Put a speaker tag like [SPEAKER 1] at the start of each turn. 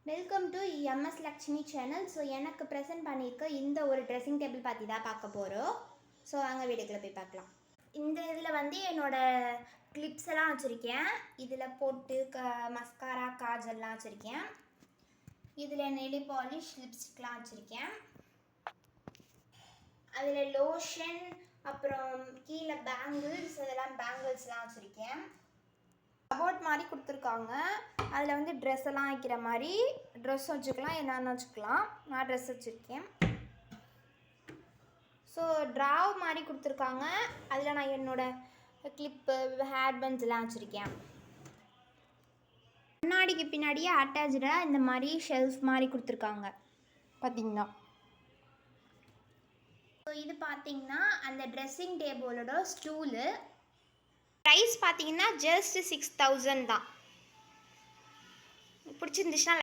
[SPEAKER 1] Welcome to MS Lakshmi channel. So எனக்கு present பண்ணியிருக்க இந்த ஒரு ட்ரெஸ்ஸிங் டேபிள் பற்றி தான் பார்க்க போகிறோம். ஸோ அங்கே வீடியோக்குள்ளே போய் பார்க்கலாம். இந்த இதில் வந்து என்னோடய கிளிப்ஸ் எல்லாம் வச்சுருக்கேன். இதில் போட்டு மஸ்காரா காஜல்லாம் வச்சுருக்கேன். இதில் நெயில் பாலிஷ் லிப்ஸ்டிக்லாம் வச்சுருக்கேன். அதில் லோஷன், அப்புறம் கீழே பேங்கிள்ஸ், இதெல்லாம் பேங்கிள்ஸ்லாம் வச்சுருக்கேன். கபோர்ட் மாதிரி கொடுத்துருக்காங்க. அதில் வந்து ட்ரெஸ் எல்லாம் வைக்கிற மாதிரி ட்ரெஸ் வச்சுக்கலாம், என்னென்ன வச்சுக்கலாம். நான் ட்ரெஸ் வச்சுருக்கேன். ஸோ ட்ராவ் மாதிரி கொடுத்துருக்காங்க. அதில் நான் என்னோடய கிளிப்பு, ஹேர் பன்ஸ் எல்லாம் வச்சுருக்கேன். கண்ணாடிக்கு பின்னாடியே அட்டாச்சாக இந்த மாதிரி ஷெல்ஃப் மாதிரி கொடுத்துருக்காங்க பார்த்தீங்கன்னா. ஸோ இது பார்த்தீங்கன்னா அந்த ட்ரெஸ்ஸிங் டேபிளோட ஸ்டூலு. ப்ரைஸ் பார்த்தீங்கன்னா ஜஸ்ட் 6000 தான். பிடிச்சிருந்துச்சுன்னா